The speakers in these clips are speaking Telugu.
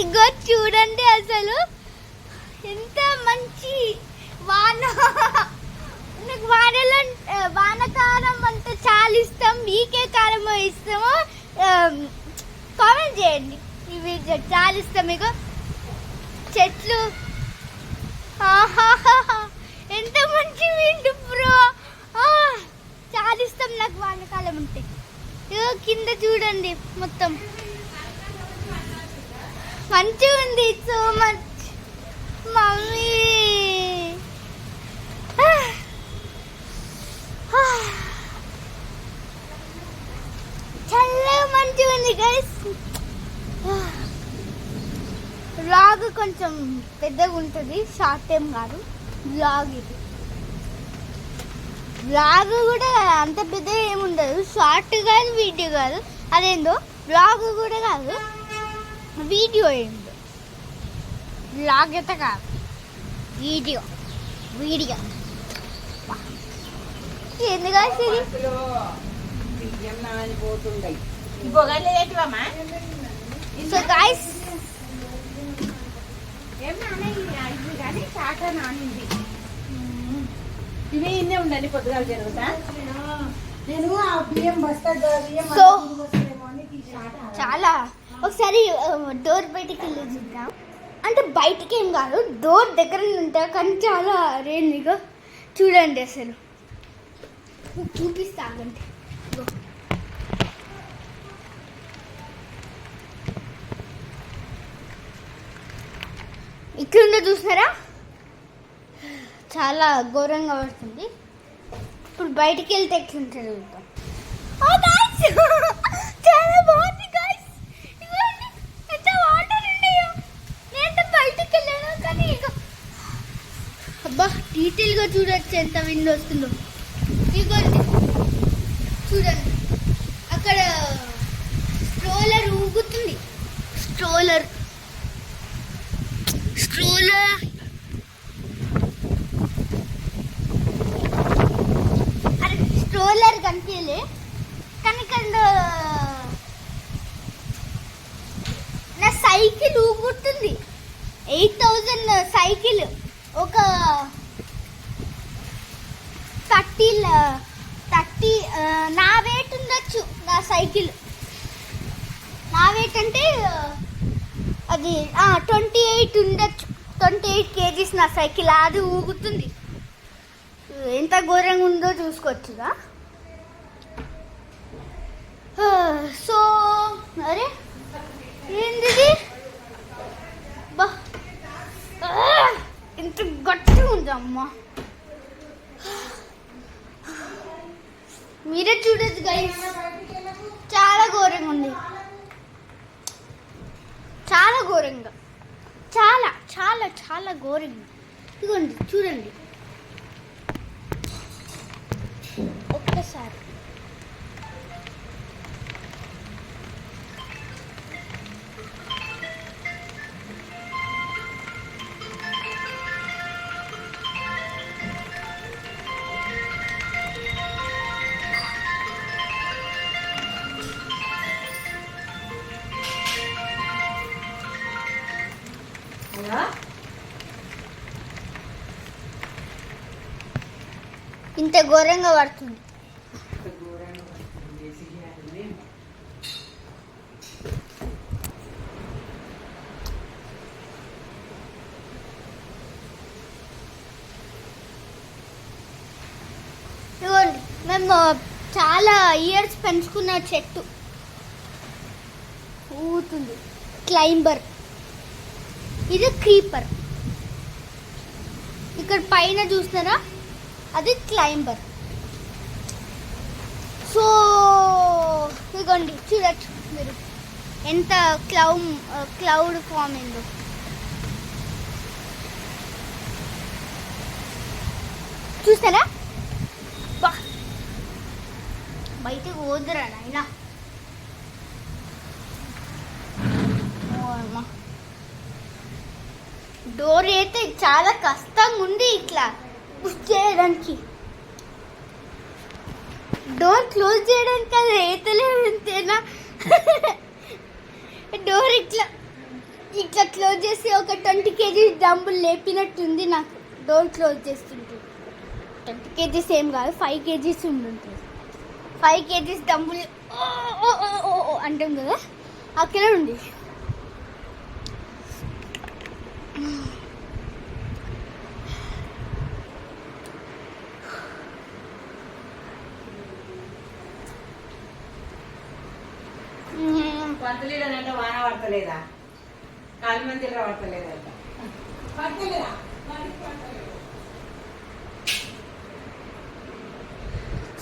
ఇగో చూడండి అసలు ఎంత మంచి వాన. నాకు వానలో వానకాలం అంటే చాలా ఇష్టం. మీకే కాలం ఇష్టమో కామెంట్ చేయండి. ఇవి చాలా ఇష్టం. మీకు చెట్లు ఎంత మంచి విండు బ్రో. చాలా ఇష్టం నాకు వానకాలం అంటే. ఇగో కింద చూడండి మొత్తం మంచిగా ఉంది. So much mummy. చాలా మంచిగా ఉంది గైస్. వ్లాగ్ కొంచెం పెద్దగా ఉంటుంది, షార్ట్ టైం కాదు వ్లాగ్. ఇది వ్లాగ్ కూడా అంత పెద్దగా ఏముండదు, షార్ట్ కాదు వీడియో కాదు. అదేందో వ్లాగ్ కూడా కాదు, వీడియో ఏందో. వ్లాగ్ అయితే కాదు, వీడియో వీడియో ఎందుకు సో గైస్ ఇవే ఇన్నే ఉండండి పొద్దుగాల జరుగుతా. నేను ఆ బియ్యం బస్తా సో చాలా ఒకసారి డోర్ బయటికి వెళ్ళి చూద్దాం. అంటే బయటికి ఏం కాదు, డోర్ దగ్గర ఉంటా, కానీ చాలా రేంజ్గా చూడండి. అసలు చూపిస్తాగండి. ఇట్లుండే చూసారా, చాలా ఘోరంగా పడుతుంది. ఇప్పుడు బయటికి వెళ్తే ఎట్లుంటుంది చూద్దాం. చాలా బాగుంది గైస్. ఎంత వాటర్ ఉన్నాయో. నేను బయటికి వెళ్ళాను కానీ అబ్బా డీటెయిల్గా చూడొచ్చు ఎంత విండ్ వస్తుందో. ఇదిగోండి చూడండి, అక్కడ స్ట్రోలర్ ఊగుతుంది. స్ట్రోలర్ అరే స్ట్రోలర్ కనిపించలే కానీ ఇక్కడ నా సైకిల్ ఊగుతుంది. 8,000 సైకిల్ ఒక 30 నా వెయిట్ ఉండొచ్చు. నా సైకిల్ నా వెయిట్ అంటే అది 28 ఉండొచ్చు. 28 kgs నా సైకిల్. అది ఊగుతుంది. ఎంత ఘోరంగా ఉందో చూసుకోవచ్చుగా. సో అరే ఏంది బా, ఎంత గట్టిగా ఉంది అమ్మా. మీరే చూడొచ్చు గైస్, చాలా ఘోరంగా ఉంది. చాలా ఘోరంగా, చాలా చాలా చాలా ఘోరంగా. ఇదిగోండి చూడండి ఒక్కసారి. ఇంత ఘోరంగా పడుతుంది. మేము చాలా ఇయర్స్ పెంచుకున్న చెట్టు ఊగుతుంది. క్లైంబర్, ఇది క్రీపర్. ఇక్కడ పైన చూస్తారా, అది క్లైంబర్. సో ఇదిగోండి చూడచ్చు మీరు ఎంత క్లౌడ్ ఫామ్ అయిందో. చూస్తారా, బయటకు పోదురా నాయనా. డోర్ అయితే చాలా కష్టంగా ఉంది ఇట్లా పుష్ చేయడానికి. డోర్ క్లోజ్ చేయడానికి అది ఏతలే అంతేనా. డోర్ ఇట్లా ఇట్లా క్లోజ్ చేసి ఒక 20 kg డంబుల్ లేపినట్టుంది నాకు. డోర్ క్లోజ్ చేస్తుంటే 20 kg ఏం కాదు, 5 kg ఉండుంటుంది. 5 kg డంబుల్ అంటాం కదా, అక్కడ ఉంది. పంతులేదంటే వాన పడతలేదా, కాలి మందిలో పడతలేదంట. పడతలేదా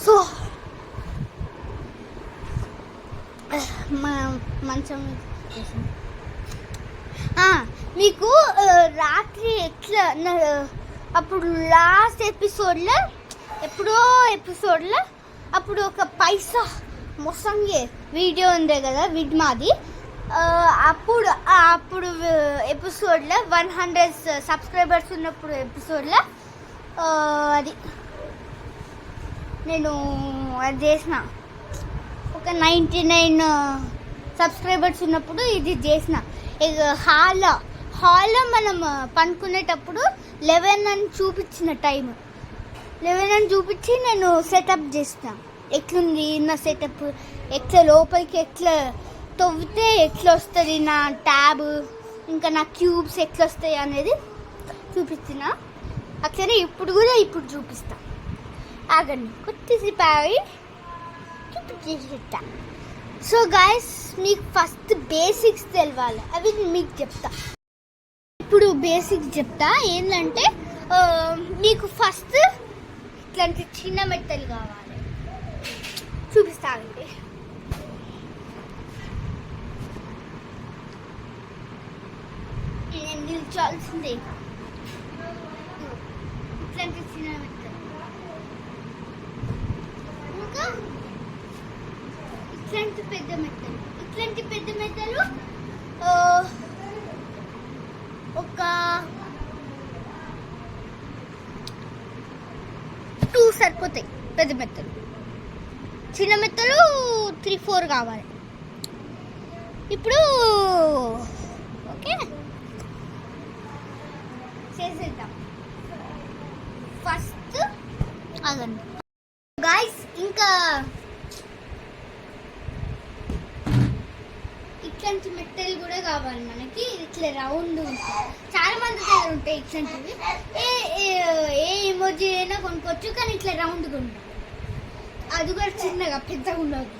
సో మంచం మీకు రాత్రి ఎట్లా అప్పుడు లాస్ట్ ఎపిసోడ్లో అప్పుడు ఒక పైసా మొసంగే వీడియో ఉంది కదా విడ్మాది. అప్పుడు ఎపిసోడ్లో 100 సబ్స్క్రైబర్స్ ఉన్నప్పుడు ఎపిసోడ్లో అది నేను అది చేసిన. ఒక 99 సబ్స్క్రైబర్స్ ఉన్నప్పుడు ఇది చేసిన. హాల్లో మనం పనుకునేటప్పుడు 11 అని చూపించిన టైం 11 అని చూపించి నేను సెటప్ చేసిన. ఎట్లుంది నా సెటప్, ఎట్లా లోపలికి ఎట్లా తవ్వితే ఎట్లా వస్తుంది నా ట్యాబ్, ఇంకా నా క్యూబ్స్ ఎట్లా వస్తాయి అనేది చూపించిన. అట్లనే ఇప్పుడు చూపిస్తా. ఆగండి కొద్దిసేపు చూపించేస్తా. సో గైస్, మీకు ఫస్ట్ బేసిక్స్ తెలవాలి, అవి మీకు చెప్తా. ఇప్పుడు బేసిక్స్ చెప్తా. ఏంటంటే మీకు ఫస్ట్ ఇట్లాంటి చిన్న మెట్టలు కావాలి, చూపిస్తా. అండి నేను నిల్చోవాల్సిందే. ఇట్లాంటి చిన్న మెట్టలు, ఇంకా ఇట్లాంటి పెద్ద మెట్టలు ఒక 2 సరిపోతాయి. పెద్ద మెత్తలు, చిన్న మెత్తలు 3-4 కావాలి. ఇప్పుడు ఓకే చేసేద్దాం. ఫస్ట్ అదండి గాయస్, ఇంకా ఇట్లాంటి మెట్టలు కూడా కావాలి మనకి. ఇట్లా రౌండ్ ఉంటాయి, చాలా మంది దగ్గర ఉంటాయి ఇట్లాంటివి. ఏ ఎమోజీ అయినా కొనుక్కోవచ్చు, కానీ ఇట్లా రౌండ్గా ఉండాలి. అది కూడా చిన్నగా, పెద్దగా ఉండదు.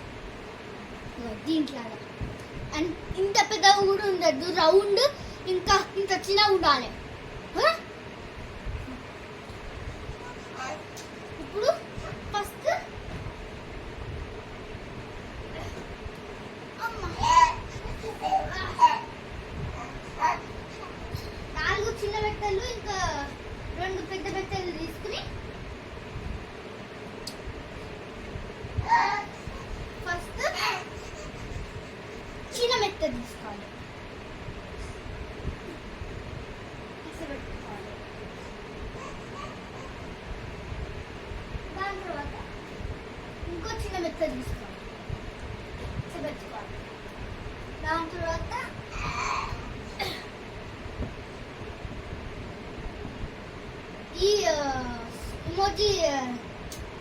దీంట్లో ఇంత పెద్దగా కూడా ఉండద్దు, రౌండ్ ఇంకా ఇంత చిన్నగా ఉండాలి. ఇప్పుడు ఫస్ట్ చిన్న మెట్టలు ఇంకా 2 పెద్ద మెట్టలు తీసుకుని ఫస్ట్ చిన్న మెట్ట తీసుకోవాలి. దాని తర్వాత ఇంకో చిన్న మెత్త తీసుకోవాలి, పెట్టుకోవాలి. దాని తర్వాత ఈ ఎమోజీ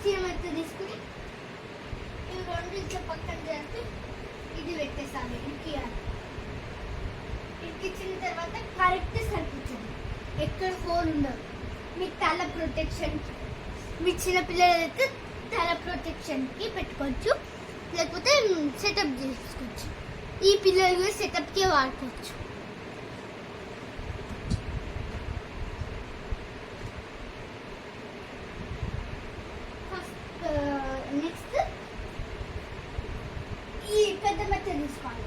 చిన్న మెత్త తీసుకుని ఇవి 2 ఇట్లా పక్కన జరిపి ఇది పెట్టేసాలి. ఇరికిచ్చిన తర్వాత కరెక్ట్ సరిపోతుంది, ఎక్కడ హోల్ ఉండదు. మీ తల ప్రొటెక్షన్, మీ చిన్నపిల్లలైతే తల ప్రొటెక్షన్కి పెట్టుకోవచ్చు, లేకపోతే సెటప్ చేసుకోవచ్చు. ఈ పిల్లలు సెటప్కే వాడుకోవచ్చు. నెక్స్ట్ ఈ పెద్ద మెత్త తీసుకోవాలి.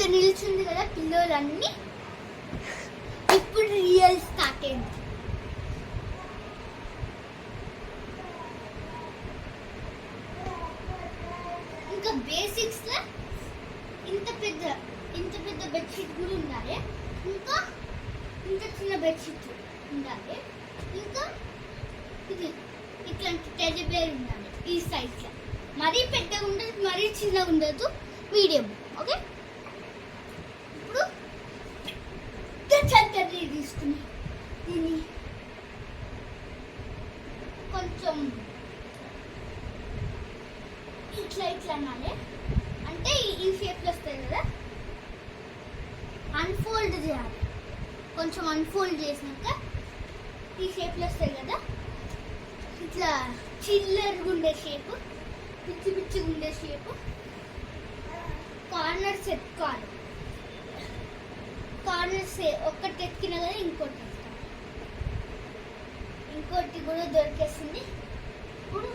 ఇట్లా నిల్చుంది కదా పిల్లలన్నీ. ఇప్పుడు రియల్ స్టార్ట్ అయింది. ఇంకా బేసిక్స్ లో ఇంత పెద్ద బెడ్షీట్ కూడా ఉండాలి. ఇంకా ఇంత చిన్న బెడ్షీట్ ఉండాలి. ఇంకా ఇది ఇట్లాంటి టెడ్డీ బేర్ ఉండాలి ఈ సైజ్ లో. మరీ పెద్దగా ఉండదు, మరీ చిన్నగా ఉండదు, మీడియం. ఓకే, ఇప్పుడు చక్కటి తీసుకుని దీన్ని కొంచెం ఇట్లా అనాలి. అంటే ఈ షేప్లో వస్తుంది కదా, అన్ఫోల్డ్ చేయాలి. కొంచెం అన్ఫోల్డ్ చేసినాక ఈ షేప్లో వస్తుంది కదా, ఇట్లా చిల్లర్గా ఉండే షేపు, పిచ్చిగా ఉండే షేపు. కార్నర్స్ ఎత్తుకోవాలి. కార్నర్స్ ఒక్కటి ఎత్తికిన కదా ఇంకోటి ఎత్తుకోవాలి. ఇంకోటి కూడా దొరికేస్తుంది. ఇప్పుడు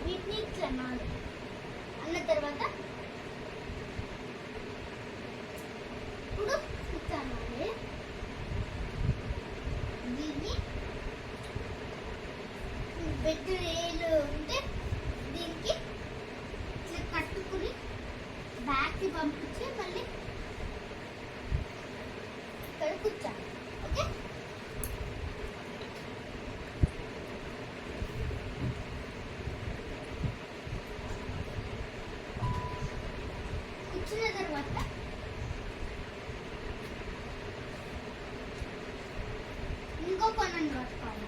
వీటిని ఇట్లా అనాలి. అన్న తర్వాత ఇప్పుడు ఇట్లా అనాలి. దీన్ని బెడ్ రేలు ఉంటే దీనికి ఇట్లా కట్టుకుని బ్యాక్కి పంపించి మళ్ళీ ఇక్కడ కూర్చోాలి. ఓకే, కూర్చున్న తర్వాత ఇంకో కొనని పట్టుకోవాలి.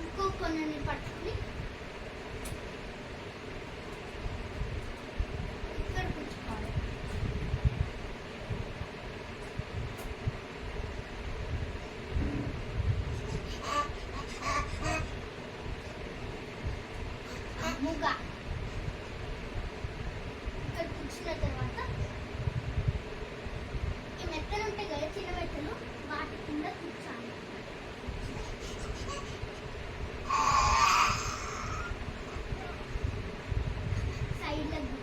ఇంకో కొనని పట్టుకుని ఇక్కడ కూర్చోవాలి. ముగ్గా ఇక్కడ కూర్చున్న తర్వాత ఈ మెత్తలు ఉంటాయి కదా, చిన్న మెత్తలు, వాటి కింద కూర్చోాలి. సైడ్లకి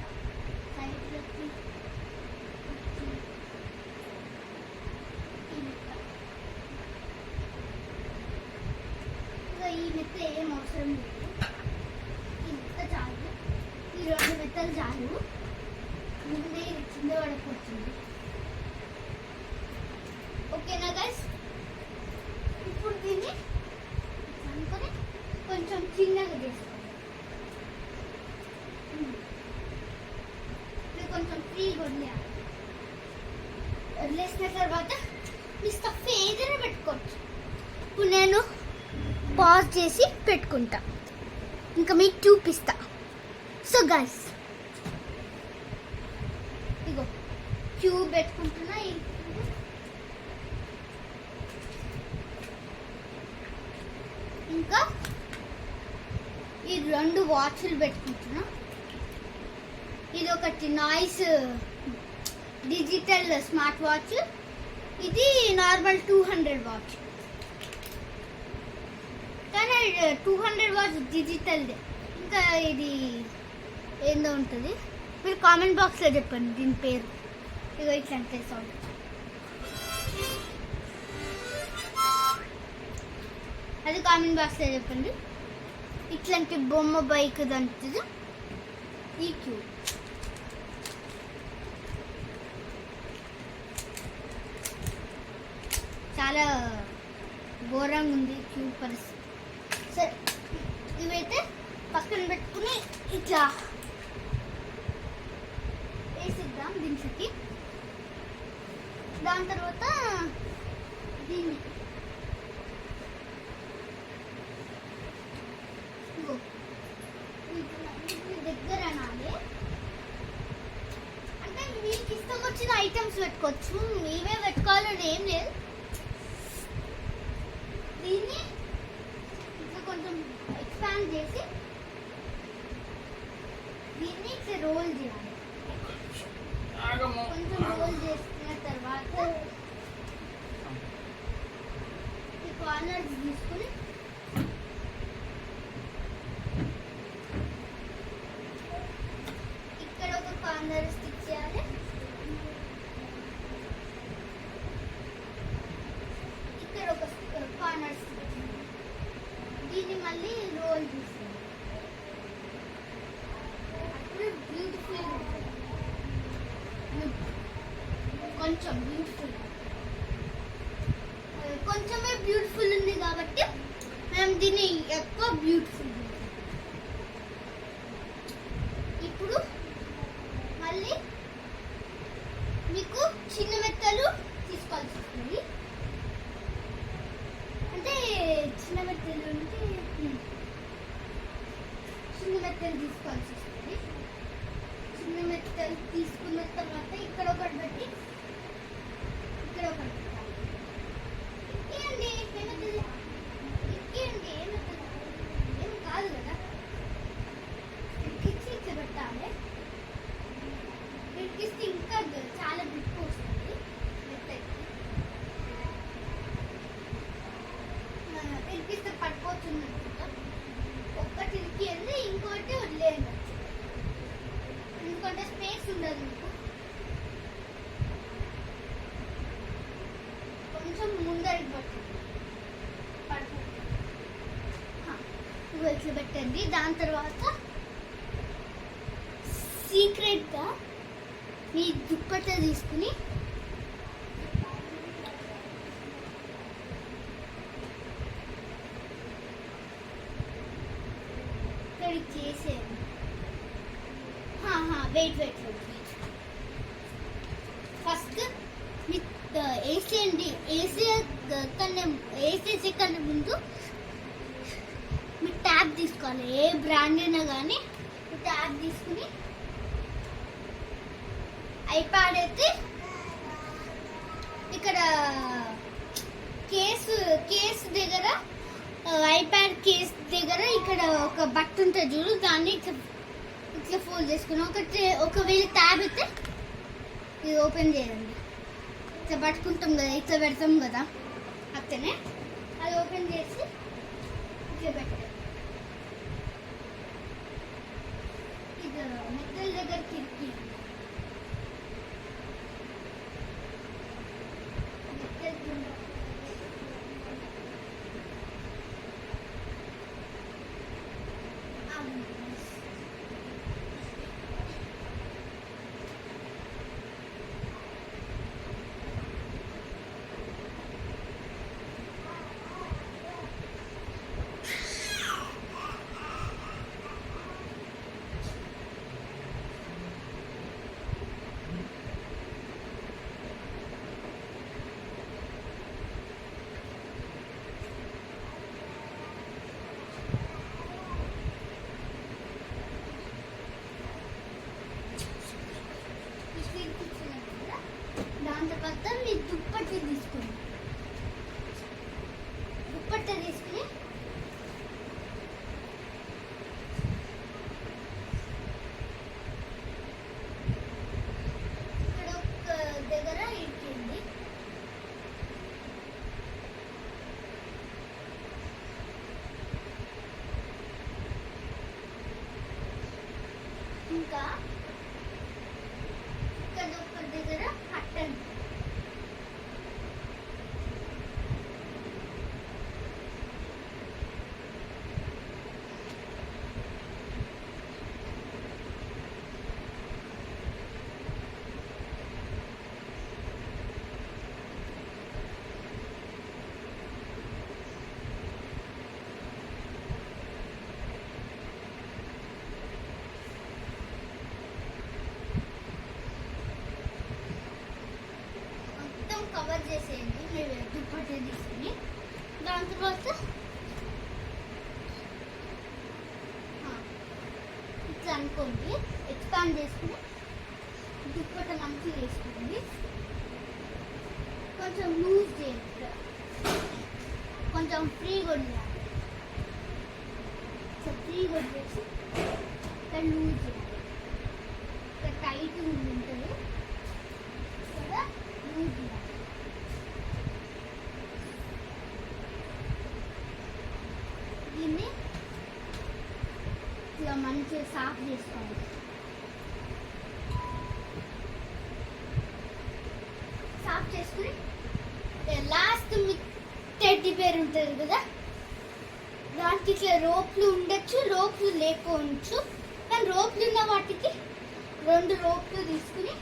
ఇంకా ఈ మెత్త ఏం అవసరం లేదు. ఈ మెత్త చాలు, ఈ 2 మెత్తలు చాలు. ముందే కింద పడిపోతుంది. ఓకేనా గైస్? ఇప్పుడు దీన్ని అనుకొని కొంచెం చిన్నగా చేసుకోండి. కొంచెం ఫ్రీగా వదిలేయాలి. వదిలేసిన తర్వాత మీ స్టఫ్ ఏదైనా పెట్టుకోవచ్చు. ఇప్పుడు నేను పాజ్ చేసి పెట్టుకుంటా, ఇంకా మీకు చూపిస్తా. సో గైస్, ఇగో క్యూబ్ పెట్టుకుంటున్నా. ఇంకా ఈ 2 వాచ్లు పెట్టుకుంటున్నా. ఇది ఒకటి నాయిస్ డిజిటల్ స్మార్ట్ వాచ్, ఇది నార్మల్ 200 వాచ్. కానీ 200 వాచ్ డిజిటల్దే. ఇంకా ఇది ఏందో ఉంటుంది, మీరు కామెంట్ బాక్స్లో చెప్పండి దీని పేరు. ఇగో ఇట్లా అంటే సౌండ్. అది కామెంట్ బాక్స్లో చెప్పండి. ఇట్లాంటి బొమ్మ బైక్ దంటుంది ఈ క్యూబ్. చాలా ఘోరంగా ఉంది క్యూబ్ పరిస్థితి. సరే, ఇవైతే పక్కన పెట్టుకుని ఇట్లా వేసిద్దాం దీనికి. దాని తర్వాత దీన్ని దగ్గర అనాలి. అంటే మీకు ఇష్టం వచ్చిన ఐటమ్స్ పెట్టుకోవచ్చు, మీవే పెట్టుకోవాలని ఏం లేదు. దీన్ని ఇట్లా కొంచెం ఎక్స్పాండ్ చేసి దీన్ని ఇట్లా రోల్ చేయాలి. కొంచెం రోల్ చేసిన తర్వాత ఈ కార్నర్స్ తీసుకుని ఇక్కడ ఒక కార్నర్ స్టిచ్ చేయాలి. కొంచెం బ్యూటిఫుల్, కొంచెమే బ్యూటిఫుల్ ఉంది కాబట్టి మేము దీన్ని ఎక్కువ బ్యూటిఫుల్. ఇప్పుడు మళ్ళీ మీకు చిన్న మెత్తలు తీసుకోవాల్సి వస్తుంది. అంటే చిన్న మెత్తలు అంటే చిన్న మెత్తలు తీసుకోవాల్సి వస్తుంది. చిన్న మెత్తలు తీసుకున్న తర్వాత ఇక్కడ ఒకటి పెట్టి ఇక్కడ ఒకటి పెట్టాలి. ఎక్కేయండి, ఏమవుతుంది? ఎక్కేయండి, ఏమవుతుంది? ఏం కాదు కదా. ఎక్కించి ఇట్లా పెట్టాలి. ఎక్కిస్తే ఇంకా చాలా బిక్కు వస్తుంది మెత్తకి. ఎక్కిస్తే పడిపోతుంది అనుకుంటా. ఒక్కటి ఇరికింది, ఇంకోటి వదిలేయండి. ఎందుకంటే స్పేస్ ఉండదు మీకు. కొంచెం ముందరికి పడుతుంది, పడుతుంది. ఇట్లా పెట్టండి. దాని తర్వాత సీక్రెట్గా మీ దుప్పట్ట తీసుకుని ఇక్కడికి చేసేయండి. Wait wait wait. ఫస్ట్ మీ వేసేయండి. వేసేసే కన్నా ముందు మీ ట్యాబ్ తీసుకోవాలి. ఏ బ్రాండ్ అయినా కానీ ట్యాబ్ తీసుకుని ఐప్యాడ్ అయితే ఇక్కడ కేసు దగ్గర, ఐప్యాడ్ కేస్ దగ్గర ఇక్కడ ఒక బట్ట ఉంటుంది చూడు, దాన్ని ఇట్లా ఫోల్డ్ చేసుకుని ఒకవేళ ట్యాబ్ అయితే ఇది ఓపెన్ చేయండి. ఇట్లా పట్టుకుంటాం కదా, ఇట్లా పెడతాం కదా, అట్లనే అది ఓపెన్ చేసి ఇట్లా పెట్టండి. ఇది మెత్తల దగ్గర తిరిగి దాని తర్వాత మీ దుప్పట్ట తీసుకుని ఇక్కడ ఒక దగ్గర ఇట్టింది. ఇంకా ఇక్కడ ఒక దగ్గర కట్టండి. కవర్ చేసేయండి మీరు దుప్పట్ట తీసుకుని. దాని తర్వాత ఇట్లా అనుకోండి, ఎక్స్పాండ్ చేసుకుని దుప్పట్ట మంచిగా వేసుకోండి. కొంచెం లూజ్ చేయండి, కొంచెం ఫ్రీగా ఉండాలి. ఫ్రీగా వదిలేసి ఇక్కడ లూజ్ చేయాలి. ఇక్కడ టైట్ ఉంటుంది, ఇక్కడ లూజ్ చేయాలి. దీన్ని ఇట్లా మంచిగా సాఫ్ చేసుకోవాలి. సాఫ్ చేసుకుని లాస్ట్ మీ టెడ్డీ బేర్ ఉంటుంది కదా, దానికి ఇట్లా రోప్లు ఉండొచ్చు, రోప్లు లేకపోవచ్చు. కానీ రోప్లు ఉన్న వాటికి 2 రోప్లు తీసుకుని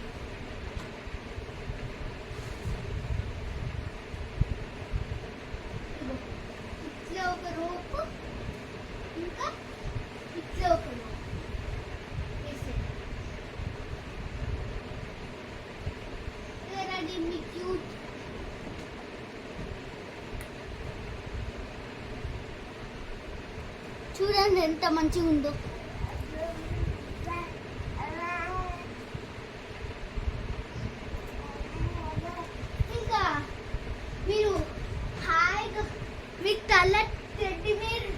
చూడండి ఎంత మంచిగా ఉందో. ఇంకా మీరు హాయిగా మీ తల టెడ్డి మీరు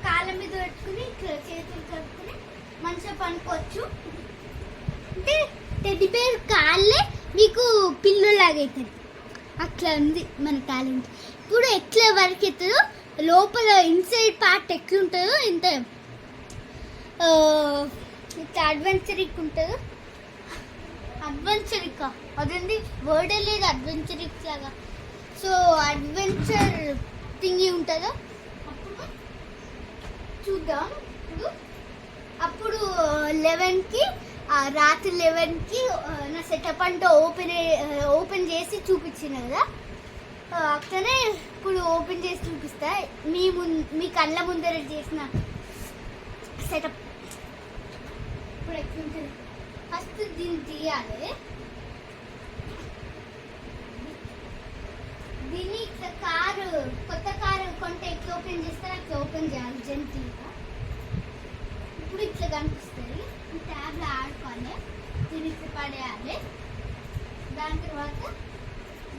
కాళ్ళ మీద పెట్టుకుని చేతులు కట్టుకుని మంచిగా పనుకోవచ్చు. అంటే టెడ్డి బేర్ కాళ్ళే మీకు పిల్లులాగా అవుతుంది. అట్లా ఉంది మన టాలెంట్. ఇప్పుడు ఎట్లా వరకు అవుతుందో లోపల ఇన్సైడ్ పార్ట్ ఎట్లుంటుందో ఇంత ఇట్లా అడ్వెంచరిక్ ఉంటుందో. అడ్వెంచరిక్ అదండి వర్డే లేదు అడ్వెంచరిక్ లాగా. సో అడ్వెంచర్ థింగ్ ఉంటుందో అప్పుడు చూద్దాం. అప్పుడు 11కి రాత్రి 11కి నా సెటప్ అంతా ఓపెన్ చేసి చూపించిన కదా, అక్కడనే ఇప్పుడు ఓపెన్ చేసి చూపిస్తా. మీ కళ్ళ ముందర చేసిన సెటప్ ఇప్పుడు ఎట్లుంటుంది. ఫస్ట్ దీన్ని తీయాలి. దీన్ని ఇట్లా కొత్త కారు కొంటే ఎట్లా ఓపెన్ చేస్తారో అట్లా ఓపెన్ చేయాలి జెంటిల్గా. ఇప్పుడు ఇట్లా కనిపిస్తుంది. ట్యాబ్లో ఆడుకోవాలి. దీన్ని ఇట్లా పడేయాలి. దాని తర్వాత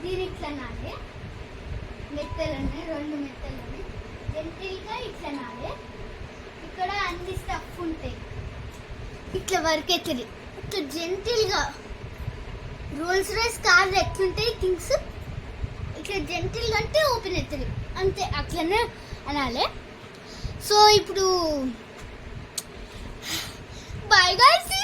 దీని ఇట్లా నాలి. మెత్తలు ఉన్నాయి, 2 మెత్తలు ఉన్నాయి. జెంటిల్గా ఇట్లా నాలి. ఇక్కడ అన్ని స్టఫ్ ఉంటాయి. ఇట్లా వర్క్ అవుతుంది. ఇట్లా జెంటిల్గా రోల్స్ రైస్ కార్లు ఎట్లుంటాయి థింగ్స్ ఇట్లా జెంటిల్గా అంటే ఓపెన్ అవుతుంది అంతే. అట్లనే అనాలి. సో ఇప్పుడు బాయ్ గైస్.